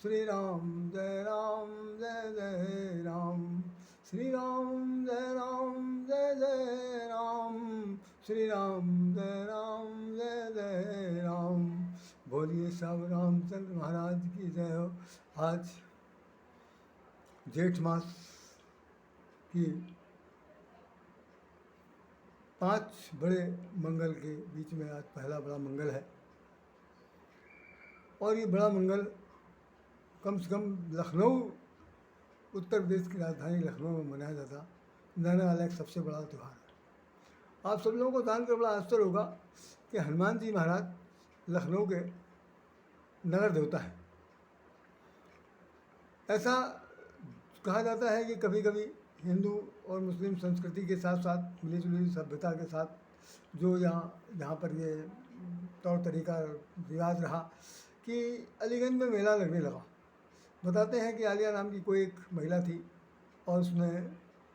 श्री राम जय जय राम, श्री राम जय जय राम, श्री राम जय राम। बोलिए सब रामचंद्र महाराज की जय हो। आज जेठ मास की 5 बड़े मंगल के बीच में आज पहला बड़ा मंगल है, और ये बड़ा मंगल कम से कम लखनऊ, उत्तर प्रदेश की राजधानी लखनऊ में मनाया जाने वाला एक सबसे बड़ा त्यौहार है। आप सब लोगों को जानकर बड़ा आश्चर्य होगा कि हनुमान जी महाराज लखनऊ के नगर देवता हैं। ऐसा कहा जाता है कि कभी कभी हिंदू और मुस्लिम संस्कृति के साथ साथ मिली जुली सभ्यता के साथ जो यहाँ पर ये तौर तरीका रिवाज रहा कि अलीगंज में मेला लगने लगा। बताते हैं कि आलिया नाम की कोई एक महिला थी और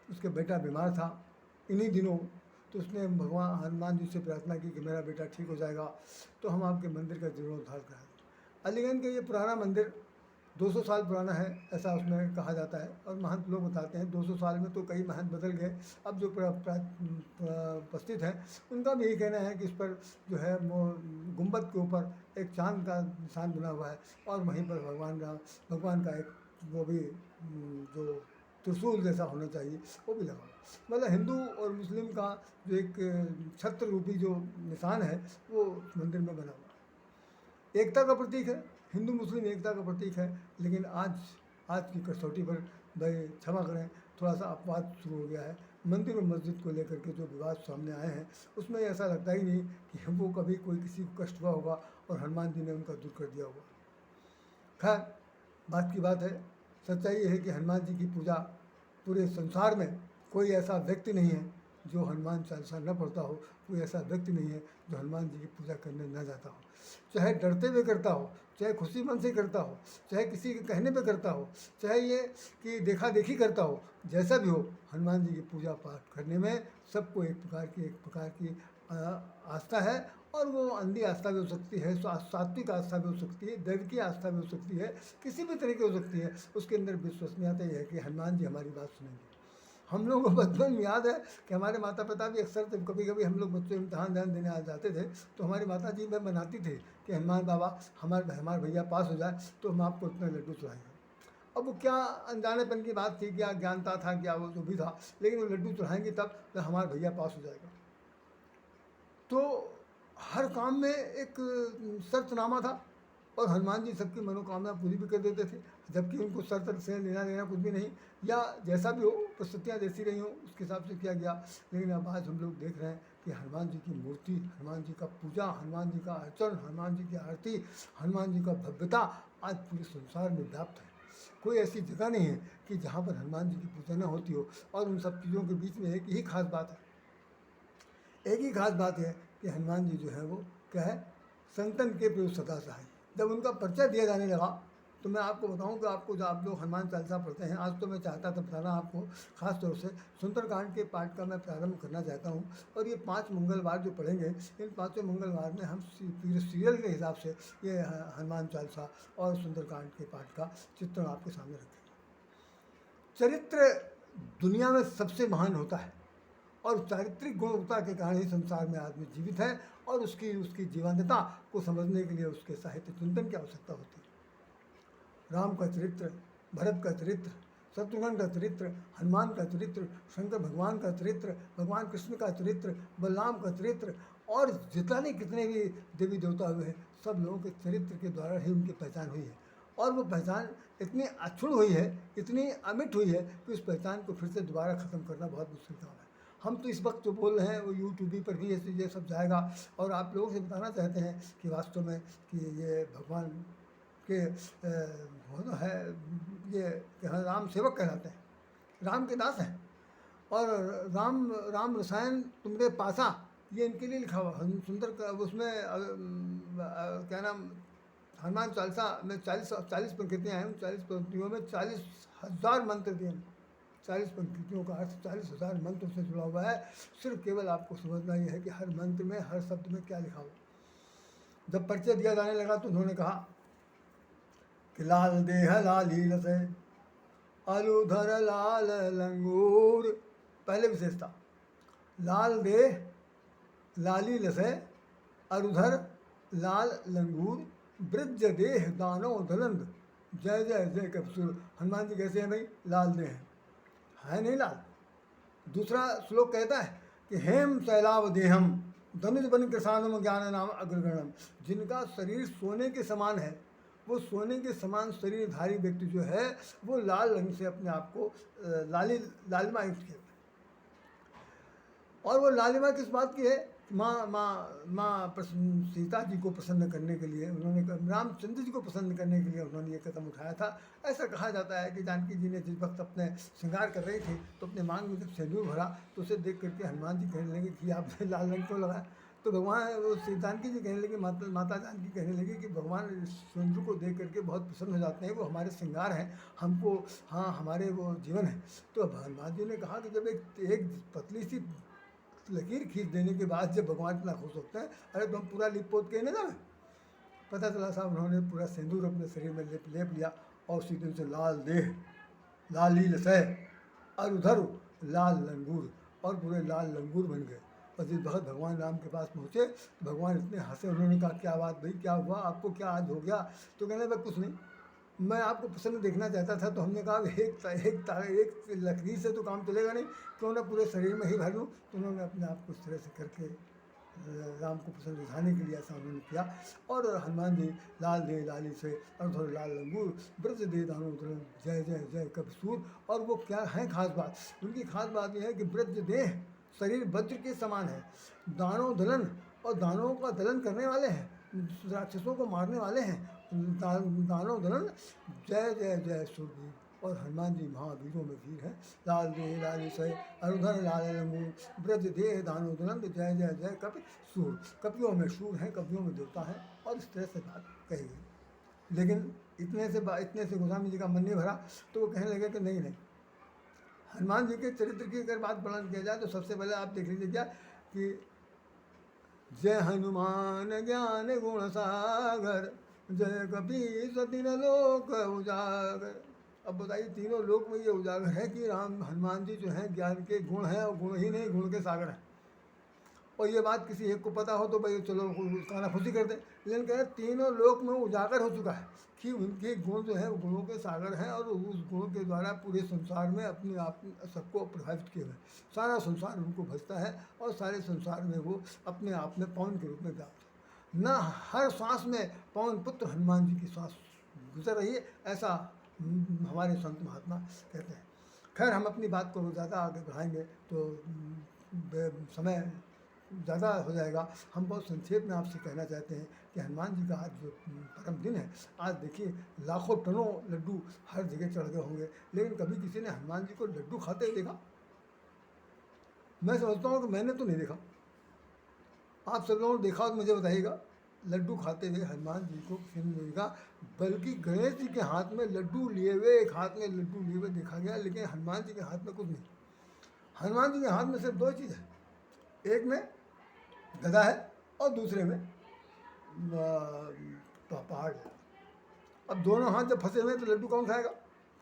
उसके बेटा बीमार था इन्हीं दिनों, तो उसने भगवान हनुमान जी से प्रार्थना की कि मेरा बेटा ठीक हो जाएगा तो हम आपके मंदिर का जीर्णोद्धार कराएं। अलीगंज का ये पुराना मंदिर 200 साल पुराना है, ऐसा उसमें कहा जाता है। और महंत लोग बताते हैं 200 साल में तो कई महंत बदल गए, अब जो उपस्थित हैं उनका भी यही कहना है कि इस पर जो है वो गुंबद के ऊपर एक चांद का निशान बना हुआ है, और वहीं पर भगवान का एक वो भी जो त्रिशूल जैसा होना चाहिए वो भी लगा। मतलब हिंदू और मुस्लिम का जो एक छत्र रूपी जो निशान है वो मंदिर में बना हुआ एकता का प्रतीक है। हिंदू मुस्लिम एकता का प्रतीक है। लेकिन आज की कसौटी पर भाई क्षमा करें, थोड़ा सा अपवाद शुरू हो गया है। मंदिर और मस्जिद को लेकर के जो विवाद सामने आए हैं उसमें ऐसा लगता ही नहीं कि वो कभी कोई किसी को कष्ट हुआ होगा और हनुमान जी ने उनका दूर कर दिया होगा। खैर, बात की बात है, सच्चाई ये है कि हनुमान जी की पूजा पूरे संसार में कोई ऐसा व्यक्ति नहीं है जो हनुमान चालीसा न पढ़ता हो, कोई ऐसा व्यक्ति नहीं है जो हनुमान जी की पूजा करने न जाता हो। चाहे डरते हुए करता हो, चाहे खुशी मन से करता हो, चाहे किसी के कहने पे करता हो, चाहे ये कि देखा देखी करता हो, जैसा भी हो, हनुमान जी की पूजा पाठ करने में सबको एक प्रकार की आस्था है। और वो अंधी आस्था भी हो सकती है, सात्विक आस्था भी हो सकती है, दैव की आस्था भी हो सकती है, किसी भी तरीके हो सकती है। उसके अंदर विश्वसनीयता ये है कि हनुमान जी हमारी बात सुनेंगे। हम लोगों को बचपन में याद है कि हमारे माता पिता भी अक्सर जब कभी कभी हम लोग बच्चों इम्तहान ध्यान देने आ जाते थे तो हमारी माता जी में मनाती थी कि हनुमान बाबा हमारे भैया पास हो जाए तो हम आपको इतने लड्डू चढ़ाएंगे। अब वो क्या अनजानेपन की बात थी, क्या ज्ञानता था, क्या वो जो भी था, लेकिन वो लड्डू चढ़ाएंगे तब हमारा भैया पास हो जाएगा। तो हर काम में एक शर्तनामा था और हनुमान जी सबकी मनोकामना पूरी भी कर देते थे, जबकि उनको शर्त से लेना देना कुछ भी नहीं, या जैसा भी हो परिस्थितियाँ जैसी रही हों उसके हिसाब से किया गया। लेकिन अब आज हम लोग देख रहे हैं कि हनुमान जी की मूर्ति, हनुमान जी का पूजा, हनुमान जी का अर्चन, हनुमान जी की आरती, हनुमान जी का भव्यता आज पूरे संसार में व्याप्त है। कोई ऐसी जगह नहीं है कि जहाँ पर हनुमान जी की पूजा न होती हो। और उन सब चीज़ों के बीच में एक ही खास बात है, एक ही खास बात है कि हनुमान जी जो है वो क्या है, संतन के प्रयोग सदा सहाय। जब उनका परिचय दिया जाने लगा तो मैं आपको बताऊं कि आपको जो आप लोग हनुमान चालीसा पढ़ते हैं, आज तो मैं चाहता था बताना आपको खास तौर से सुंदरकांड के पाठ का मैं प्रारंभ करना चाहता हूं। और ये 5 मंगलवार जो पढ़ेंगे, इन 5 मंगलवार में हम सीरियल के हिसाब से ये हनुमान चालीसा और सुंदरकांड के पाठ का चित्रण आपके सामने रखेंगे। चरित्र दुनिया में सबसे महान होता है और चारित्रिक गुणवत्ता के कारण ही संसार में आदमी जीवित है, और उसकी जीवंतता को समझने के लिए उसके साहित्य चिंतन की आवश्यकता होती है। राम का चरित्र, भरत का चरित्र, शत्रुघ्न का चरित्र, हनुमान का चरित्र, शंकर भगवान का चरित्र, भगवान कृष्ण का चरित्र, बलराम का चरित्र, और जितने कितने भी देवी देवता हुए हैं, सब लोगों के चरित्र के द्वारा ही उनकी पहचान हुई है। और वो पहचान इतनी अक्षुण हुई है, इतनी अमिट हुई है कि उस पहचान को फिर से दोबारा ख़त्म करना बहुत मुश्किल काम है। हम तो इस वक्त जो बोल रहे हैं वो यूट्यूब पर भी ये सब जाएगा, और आप लोगों से बताना चाहते हैं कि वास्तव में कि ये भगवान के वो तो है, ये राम सेवक कहलाते हैं, राम के दास हैं। और राम रसायन तुमरे पासा, ये इनके लिए लिखा हुआ सुंदर का उसमें क्या नाम, हनुमान चालीसा में 40 पंक्तियाँ हैं। 40 पंक्तियों में 40,000 मंत्र दिए। 40 पंक्तियों का अर्थ 40,000 मंत्र से जुड़ा हुआ है। सिर्फ केवल आपको समझना ये है कि हर मंत्र में, हर शब्द में क्या लिखा हुआ। जब परिचय दिया जाने लगा तो उन्होंने कहा कि लाल देह लाली लसे अलूधर लाल लंगूर। पहले विशेषता, लाल देह लाली लसे अरुधर लाल लंगूर ब्रज देह दानव दलंद जय जय जय कपसूर। हनुमान जी कैसे हैं भाई? लाल देह है नहीं लाल। दूसरा श्लोक कहता है कि हेम शैलाव देहम धनुष बन कृषाणम ज्ञान नाम अग्रगणम। जिनका शरीर सोने के समान है, वो सोने के समान शरीरधारी व्यक्ति जो है वो लाल रंग से अपने आप को लालिमा युक्त किया। और वो लालिमा किस बात की है? माँ सीता जी को प्रसन्न करने के लिए उन्होंने, रामचंद्र जी को प्रसन्न करने के लिए उन्होंने ये कदम उठाया था। ऐसा कहा जाता है कि जानकी जी ने जिस वक्त अपने श्रृंगार कर रही थी तो अपने मांग में जब सिंदूर भरा तो उसे देख करके हनुमान जी कहने लगे कि आपने लाल रंग क्यों लगाया? तो भगवान वो जानकी जी कहने लगी, माता जानकी कहने लगी कि भगवान सिंदूर को देख करके बहुत प्रसन्न हो जाते हैं, वो हमारे श्रृंगार हैं, हमको हाँ हमारे वो जीवन है। तो हनुमान जी ने कहा कि जब एक पतली सी लकीर खींच देने के बाद जब भगवान इतना खुश होते हैं, अरे तुम पूरा लिप पोत के ना जाए। पता चला साहब उन्होंने पूरा सिंदूर अपने शरीर में लेप लिया और उसी दिन से लाल देह लाली लसय और उधर लाल लंगूर और पूरे लाल लंगूर बन गए। और जिस वक्त भगवान राम के पास पहुँचे तो भगवान इतने हंसे, उन्होंने कहा क्या बात भाई, क्या हुआ आपको, क्या आज हो गया? तो कहने भाई कुछ नहीं, मैं आपको प्रसन्न देखना चाहता था। तो हमने कहा एक लकड़ी से तो काम चलेगा नहीं, क्यों ना पूरे शरीर में ही भर लूँ। तो उन्होंने अपने आप को इस तरह से करके राम को प्रसन्न दिखाने के लिए ऐसा उन्होंने किया। और हनुमान जी लाल दे लाली से और थोड़े लाल लंगूर ब्रज दे दानो जय जय जय कपसूर। और वो क्या है खास बात? उनकी खास बात यह है कि ब्रज देह शरीर वज्र के समान है, दानव दलन और दानवों का दलन करने वाले हैं, राक्षसों को मारने वाले हैं, दानव दलन जय जय जय सूरवीर। और हनुमान जी महावीरों में वीर हैं। लाल देह लाली सय अरुधर लाल लंगूर ब्रज देह दानव दलन जय जय जय कपि सूर। कपियों में सूर हैं, कपियों में देवता है। और इस तरह से बात कही गई। लेकिन इतने से गोस्वामी जी का मन नहीं भरा, तो वो कहने लगे कि नहीं नहीं, हनुमान जी के चरित्र की अगर बात वर्णन किया जाए तो सबसे पहले आप देख लीजिए क्या कि जय हनुमान ज्ञान गुण सागर जय कपीस तीन लोक उजागर। अब बताइए तीनों लोक में ये उजागर है कि राम हनुमान जी जो हैं ज्ञान के गुण हैं, और गुण ही नहीं गुण के सागर हैं। और ये बात किसी एक को पता हो तो भाई चलो उसका खुशी कर दे, लेकिन कह रहे तीनों लोक में उजागर हो चुका है कि उनके गुण जो है वो गुणों के सागर हैं और उस गुण के द्वारा पूरे संसार में अपने आप सबको प्रभावित किए हुए। सारा संसार उनको भजता है और सारे संसार में वो अपने आप में पवन के रूप में व्याप्त है। न हर सांस में पवन पुत्र हनुमान जी की सांस गुजर रही है, ऐसा हमारे संत महात्मा कहते हैं। खैर हम अपनी बात को ज़्यादा आगे बढ़ाएंगे तो समय ज़्यादा हो जाएगा। हम बहुत संक्षेप में आपसे कहना चाहते हैं कि हनुमान जी का आज जो परम दिन है, आज देखिए लाखों टनों लड्डू हर जगह चढ़ गए होंगे, लेकिन कभी किसी ने हनुमान जी को लड्डू खाते हुए देखा? मैं समझता हूँ कि मैंने तो नहीं देखा। आप सब लोगों ने देखा तो मुझे बताइएगा। लड्डू खाते हुए हनुमान जी को किसी ने नहीं देखा, बल्कि गणेश जी के हाथ में लड्डू लिए हुए, एक हाथ में लड्डू लिए हुए देखा गया, लेकिन हनुमान जी के हाथ में कुछ नहीं। हनुमान जी के हाथ में सिर्फ दो चीज़ है, एक में गदा है और दूसरे में पहाड़ है। अब दोनों हाथ जब फंसे हुए हैं तो लड्डू कौन खाएगा?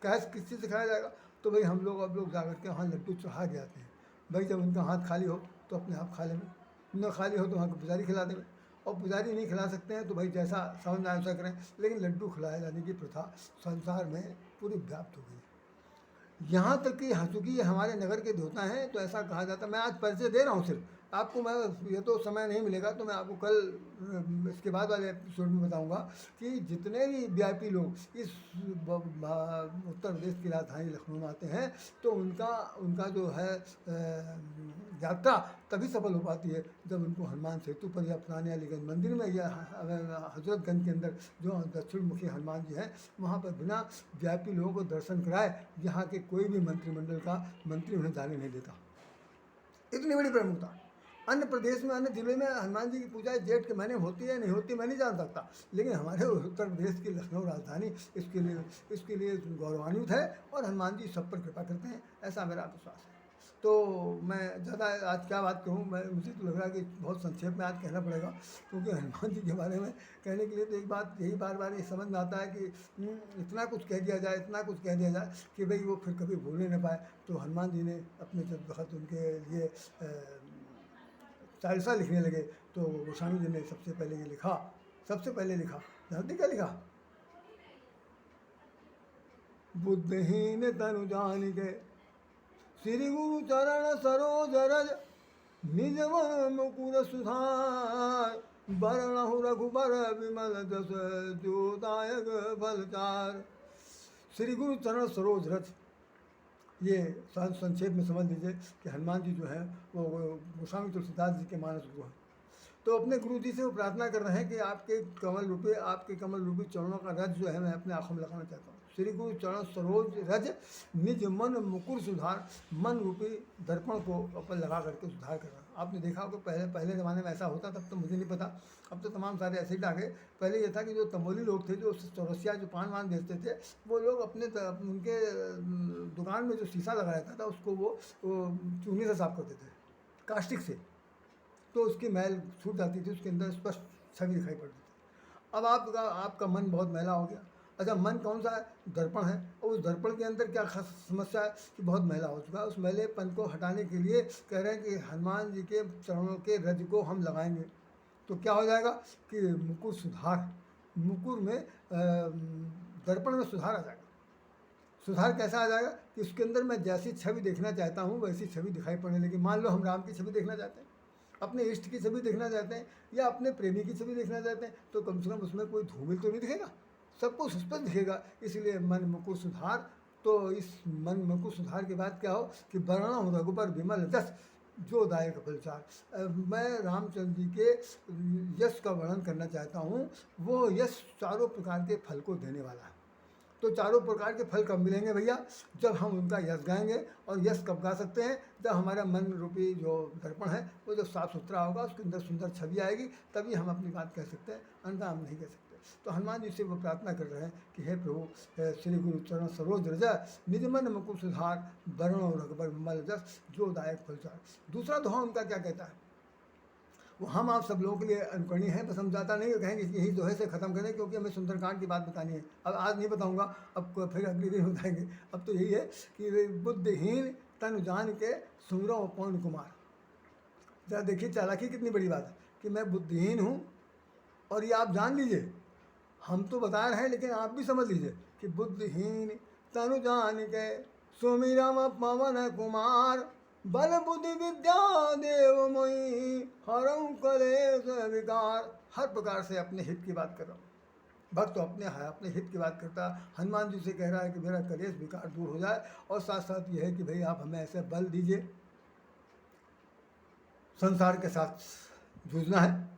कैसे किस चीज़ से खाया जाएगा? तो भाई हम लोग अब लोग जाकर के वहाँ लड्डू चढ़ा के आते हैं। भाई जब उनका हाथ खाली हो तो अपने आप खा लेंगे, न खाली हो तो वहाँ के पुजारी खिला देंगे, और पुजारी नहीं खिला सकते हैं तो भाई जैसा समझ आए वैसा करें, लेकिन लड्डू खिलाए जाने की प्रथा संसार में पूरी व्याप्त हो गई। यहाँ तक कि चूँकि ये हमारे नगर के देवता हैं तो ऐसा कहा जाता है, मैं आज परिचय दे रहा हूँ सिर्फ आपको, मैं ये तो समय नहीं मिलेगा तो मैं आपको कल इसके बाद वाले एपिसोड में बताऊंगा कि जितने भी वीआईपी लोग इस उत्तर प्रदेश की राजधानी लखनऊ में आते हैं तो उनका जो है यात्रा तभी सफल हो पाती है जब उनको हनुमान सेतु पर या पुराने अलीगंज मंदिर में या हजरतगंज के अंदर जो दक्षिण मुखी हनुमान जी हैं वहाँ पर बिना वीआईपी लोगों को दर्शन कराए यहाँ के कोई भी मंत्रिमंडल का मंत्री उन्हें जाने नहीं देता। इतनी बड़ी प्रमुखता। अन्य प्रदेश में, अन्य जिले में हनुमान जी की पूजा जेठ के महीने में होती है नहीं होती मैं नहीं जान सकता, लेकिन हमारे उत्तर प्रदेश की लखनऊ राजधानी इसके लिए गौरवान्वित है और हनुमान जी सब पर कृपा करते हैं, ऐसा मेरा विश्वास है। तो मैं ज़्यादा आज क्या बात कहूँ, मुझे तो लग रहा है कि बहुत संक्षेप में आज कहना पड़ेगा, क्योंकि हनुमान जी के बारे में कहने के लिए तो एक बात यही बार बार ये समझ में आता है कि इतना कुछ कह दिया जाए, इतना कुछ कह दिया जाए कि भाई वो फिर कभी भूल ही ना पाए। तो हनुमान जी ने अपने जब वक्त उनके लिए चालीसा लिखने लगे तो गोस्वामी जी ने सबसे पहले ये लिखा, सबसे पहले लिखा, जानते क्या लिखा? बुद्धहीन तनु जान के श्री गुरु चरण सरोज रज निज मन मुकुर सुधार बरनहु रघुबर विमल जस जो दायक फलचार। श्री गुरु चरण सरोज रज, ये संक्षेप में समझ लीजिए कि हनुमान जी जो है वो गोस्वामी तुलसीदास जी के मानस गुरु हैं। तो अपने गुरु जी से वो प्रार्थना कर रहे हैं कि आपके कमल रूपी चरणों का रज जो है मैं अपने आँखों में लगाना चाहता हूँ। श्री गुरु चरण सरोज रज निज मन मुकुर सुधार, मन रूपी दर्पण को अपन लगा करके सुधार कर रहा है। आपने देखा होगा पहले ज़माने में ऐसा होता, तब तो मुझे नहीं पता, अब तो तमाम सारे ऐसे ही डाके। पहले ये था कि जो तंबोली लोग थे, जो चौरसिया जो पान वान बेचते थे, वो लोग उनके दुकान में जो शीशा लगा रहता था उसको वो चूनी से साफ करते थे, कास्टिक से, तो उसकी मैल छूट जाती थी, उसके अंदर स्पष्ट छवि दिखाई पड़ती थी। अब आपका मन बहुत मैला हो गया। अच्छा, मन कौन सा है? दर्पण है। और उस दर्पण के अंदर क्या खास समस्या है कि बहुत मैला हो चुका है। उस मैलेपन को हटाने के लिए कह रहे हैं कि हनुमान जी के चरणों के रज को हम लगाएंगे तो क्या हो जाएगा कि मुकुर सुधार, मुकुर में दर्पण में सुधार आ जाएगा। सुधार कैसा आ जाएगा कि उसके अंदर मैं जैसी छवि देखना चाहता हूँ वैसी छवि दिखाई पड़ने लगी। मान लो हम राम की छवि देखना चाहते हैं, अपने इष्ट की छवि देखना चाहते हैं, या अपने प्रेमी की छवि देखना चाहते हैं, तो कम से कम उसमें कोई धूमिल तो नहीं दिखेगा, सब कुछ स्पष्ट दिखेगा। इसलिए मन मुकुर सुधार। तो इस मन मुकुर सुधार के बाद क्या हो कि वर्णा हो रघुबर विमल जस जो दायक फलचार। मैं रामचंद्र जी के यश का वर्णन करना चाहता हूँ। वो यश चारों प्रकार के फल को देने वाला है। तो चारों प्रकार के फल कब मिलेंगे भैया? जब हम उनका यश गाएंगे। और यश कब गा सकते हैं? जब हमारा मन रूपी जो दर्पण है वो जब साफ़ सुथरा होगा, उसके अंदर सुंदर छवि आएगी, तभी हम अपनी बात कह सकते हैं, अन्यथा हम नहीं कह सकते। तो हनुमान जी से वो प्रार्थना कर रहे हैं कि हे प्रभु, श्री गुरु चरण सरोज रज निज मन मुकुर सुधार वर्ण रघुबर विमल जस जो दायक फलचार। दूसरा दोहा उनका क्या कहता है? वो हम आप सब लोगों के लिए अनुकरणीय है, बस हम ज़्यादा नहीं कहेंगे, यही दोहे से ख़त्म करें, क्योंकि हमें सुंदरकांड की बात बतानी है। अब आज नहीं बताऊंगा, अब फिर अगले दिन बताएंगे। अब तो यही है कि बुद्धिहीन तन जान के सुमिरो पवन कुमार। जरा देखिए चालाकी कितनी बड़ी बात है कि मैं बुद्धिहीन हूँ, और ये आप जान लीजिए, हम तो बता रहे हैं लेकिन आप भी समझ लीजिए कि बुद्धिहीन तनु जान के सुमिरम पवन कुमार बल बुद्धि विद्या देव मोहि हरऊ कलेश विकार। हर प्रकार से अपने हित की बात कर रहा हूँ। भक्त तो अपने हित की बात करता, हनुमान जी से कह रहा है कि मेरा कलेश विकार दूर हो जाए, और साथ साथ ये है कि भाई आप हमें ऐसे बल दीजिए, संसार के साथ जूझना है।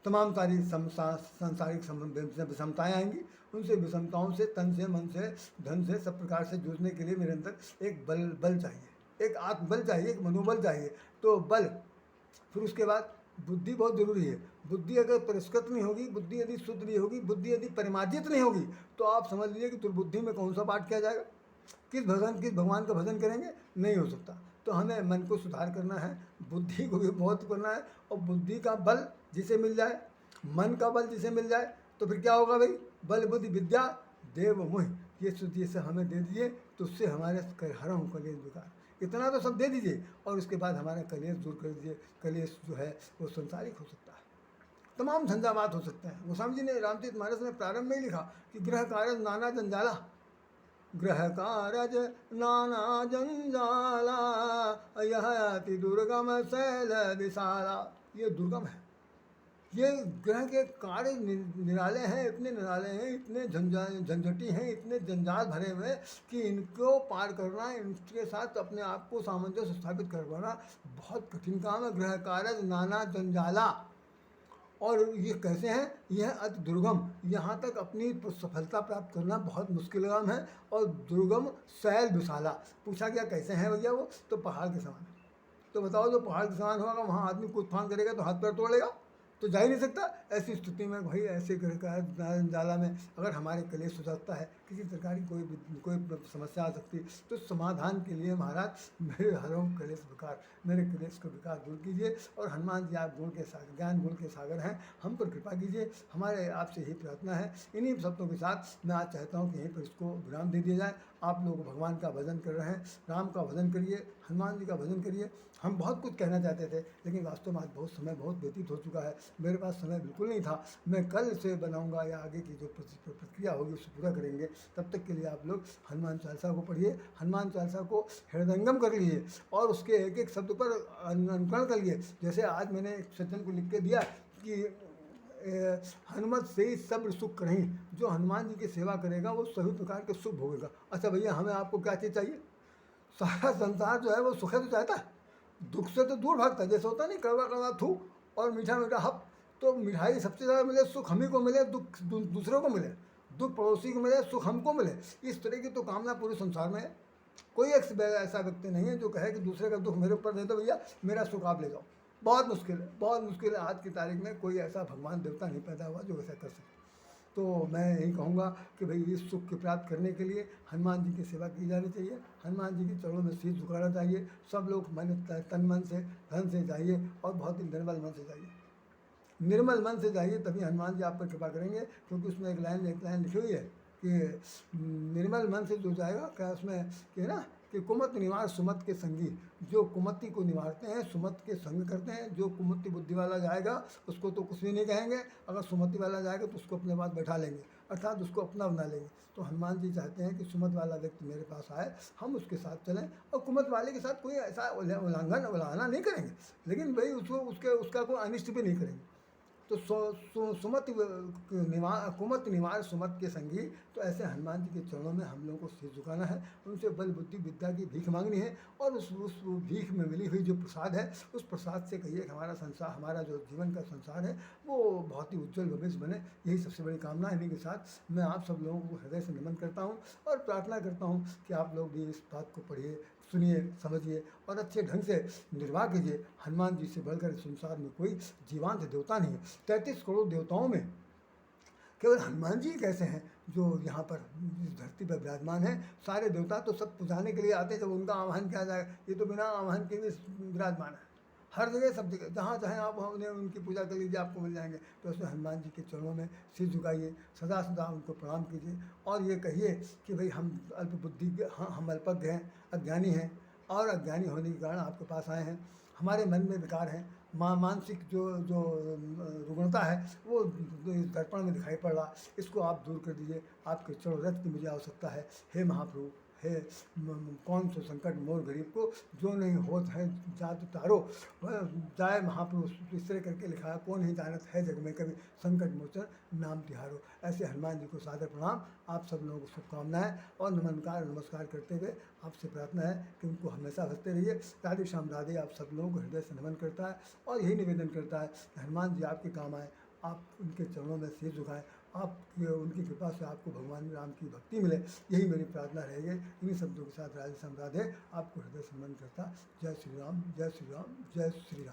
तमाम सारी सांसारिक विषमताएँ आएंगी, उनसे विषमताओं से, तन से, मन से, धन से, सब प्रकार से जूझने के लिए मेरे अंदर एक बल चाहिए, एक आत्मबल चाहिए, एक मनोबल चाहिए। तो बल, फिर उसके बाद बुद्धि बहुत जरूरी है। बुद्धि अगर परिष्कृत नहीं होगी, बुद्धि यदि शुद्ध नहीं होगी, बुद्धि यदि परिमार्जित नहीं होगी, तो आप समझ लीजिए कि दुर्बुद्धि में कौन सा पाठ किया जाएगा, किस भगवान का भजन करेंगे, नहीं हो सकता। तो हमें मन को सुधार करना है, बुद्धि को भी बहुत करना है, और बुद्धि का बल जिसे मिल जाए, मन का बल जिसे मिल जाए, तो फिर क्या होगा भाई? बल बुद्धि विद्या देव मोहि, ये शुद्धि से हमें दे दीजिए, तो उससे हमारे हरऊ कलेश विकार, इतना तो सब दे दीजिए, और उसके बाद हमारा कलेश दूर कर दीजिए। कलेश जो है वो संसारिक हो सकता है, तमाम झंझावात हो सकते हैं। गोस्वामी जी ने रामचरितमानस में प्रारंभ में ही लिखा कि गृह कारज नाना जंजाला, गृह कारज नाना जंजाला यह अति दुर्गम शैल विशाला। ये दुर्गम है, ये ग्रह के कार्य निराले हैं, इतने निराले हैं, इतने झंझटी हैं, इतने जंजाल भरे हुए कि इनको पार करना, इनके साथ अपने आप को सामंजस्य स्थापित करवाना बहुत कठिन काम है। ग्रह कारज नाना जंजाला, और ये कैसे हैं? यह अति दुर्गम, यहाँ तक अपनी सफलता प्राप्त करना बहुत मुश्किल काम है। और दुर्गम शैल विशाला, पूछा गया कैसे हैं भैया? वो तो पहाड़ के समान। तो बताओ, जो पहाड़ के समान होगा वहाँ आदमी कूद फान करेगा तो हाथ पैर तोड़ लेगा, तो जा ही नहीं सकता। ऐसी स्थिति में भाई ऐसे ग्रह का जाला में अगर हमारे कलेश हो सकता है, किसी प्रकार की कोई समस्या आ सकती है, तो समाधान के लिए महाराज मेरे हरों कलेश विकार, मेरे कलेश को विकार दूर कीजिए। और हनुमान जी आप गुण के सागर, ज्ञान गुण के सागर हैं, हम पर कृपा कीजिए। हमारे आपसे यही प्रार्थना है। इन्हीं शब्दों के साथ मैं आज चाहता हूँ कि यहीं पर इसको विराम दे दिया जाए। आप लोग भगवान का भजन कर रहे हैं, राम का भजन करिए, हनुमान जी का भजन करिए। हम बहुत कुछ कहना चाहते थे, लेकिन वास्तव में आज बहुत समय बहुत व्यतीत हो चुका है, मेरे पास समय बिल्कुल नहीं था। मैं कल से बनाऊंगा या आगे की जो प्रक्रिया होगी उसको पूरा करेंगे। तब तक के लिए आप लोग हनुमान चालीसा को पढ़िए, हनुमान चालीसा को हृदयंगम कर लीजिए और उसके एक एक शब्द पर अनुकरण करिए। जैसे आज मैंने एक सज्जन को लिख के दिया कि हनुमत से ही सब सुख करें, जो हनुमान जी की सेवा करेगा वो सभी प्रकार के सुख भोगेगा। अच्छा भैया, हमें आपको क्या चीज़ चाहिए? सारा संसार जो है वो सुख है तो चाहता है, दुख से तो दूर भागता है। जैसे होता नहीं, कड़वा कड़वा थू और मीठा मीठा हप, तो मिठाई सबसे ज़्यादा मिले, सुख हम ही को मिले, दुख दूसरों को मिले, दुख पड़ोसी को मिले, सुख हमको मिले। इस तरह की तो कामना पूरे संसार में है। कोई एक ऐसा व्यक्ति नहीं है जो कहे कि दूसरे का दुख मेरे ऊपर दे दो भैया, मेरा सुख आप ले जाओ। बहुत मुश्किल है, बहुत मुश्किल है। आज की तारीख में कोई ऐसा भगवान देवता नहीं पैदा हुआ जो ऐसा कर सके। तो मैं यही कहूँगा कि भाई इस सुख को प्राप्त करने के लिए हनुमान जी की सेवा की जानी चाहिए, हनुमान जी के चरणों में शीश झुकाना चाहिए। सब लोग तन मन से, धन से जाइए और बहुत ही निर्मल मन से जाइए। निर्मल मन से जाइए, तभी हनुमान जी आप पर कृपा करेंगे। क्योंकि उसमें एक लाइन लिखी हुई है कि निर्मल मन से जो जाएगा, क्या उसमें कि ना कि कुमत निवार सुमत के संगी, जो कुमति को निवारते हैं, सुमत के संग करते हैं। जो कुमति बुद्धि वाला जाएगा उसको तो कुछ भी नहीं कहेंगे, अगर सुमति वाला जाएगा तो उसको अपने पास बैठा लेंगे, अर्थात उसको अपना बना लेंगे। तो हनुमान जी चाहते हैं कि सुमत वाला व्यक्ति मेरे पास आए, हम उसके साथ चलें और कुमत वाले के साथ कोई ऐसा उल्लंघना नहीं करेंगे, लेकिन भाई उसका कोई अनिष्ट भी नहीं करेंगे। तो कुमत निवार सुमत के संगी। तो ऐसे हनुमान जी के चरणों में हम लोगों को सिर झुकाना है, उनसे बल बुद्धि विद्या की भीख मांगनी है। और उस भीख में मिली हुई जो प्रसाद है, उस प्रसाद से कहिए कि हमारा संसार, हमारा जो जीवन का संसार है वो बहुत ही उज्जवल भविष्य बने। यही सबसे बड़ी कामना है। इन्हीं के साथ मैं आप सब लोगों को हृदय से नमन करता हूँ और प्रार्थना करता हूँ कि आप लोग भी इस बात को पढ़िए, सुनिए, समझिए और अच्छे ढंग से निर्वाह कीजिए। हनुमान जी से बढ़कर इस संसार में कोई जीवांत देवता नहीं है। 33 करोड़ देवताओं में केवल हनुमान जी कैसे हैं जो यहाँ पर इस धरती पर विराजमान है। सारे देवता तो सब पुजाने के लिए आते हैं, जब उनका आह्वान किया जाएगा। ये तो बिना आह्वान के भी विराजमान है, हर जगह सब जगह, जहाँ चाहें आप उन्हें उनकी पूजा कर लीजिए, आपको मिल जाएंगे। तो ऐसे हनुमान जी के चरणों में सिर झुकाइए, सदा सदा उनको प्रणाम कीजिए और ये कहिए कि भाई हम अल्प बुद्धि, हम अल्पज्ञ हैं, अज्ञानी हैं और अज्ञानी होने के कारण आपके पास आए हैं। हमारे मन में विकार हैं, मानसिक जो जो रुग्णता है वो इस दर्पण में दिखाई पड़ रहा, इसको आप दूर कर दीजिए। आपके चरण रथ की मुझे आवश्यकता है। हे महाप्रभु, हे कौन सो संकट मोर गरीब को, जो नहीं होत है जात तारो जाय महाप्रभु। इस तरह करके लिखा है, कौन ही जानत है जग में कभी, संकट मोचन नाम तिहारो। ऐसे हनुमान जी को सादर प्रणाम। आप सब लोगों को शुभकामनाएं और नमस्कार करते हुए आपसे प्रार्थना है कि उनको हमेशा हंसते रहिए। राधे श्याम राधे आप सब लोगों को हृदय से नमन करता है और यही निवेदन करता है कि हनुमान जी आपके काम आए, आप उनके चरणों में सिर झुकाएं, आप उनकी कृपा से आपको भगवान राम की भक्ति मिले। यही मेरी प्रार्थना रहेगी। इन्हीं शब्दों के साथ राधे श्याम राधे आपको हृदय से नमन करता। जय श्री राम, जय श्री राम, जय श्री राम।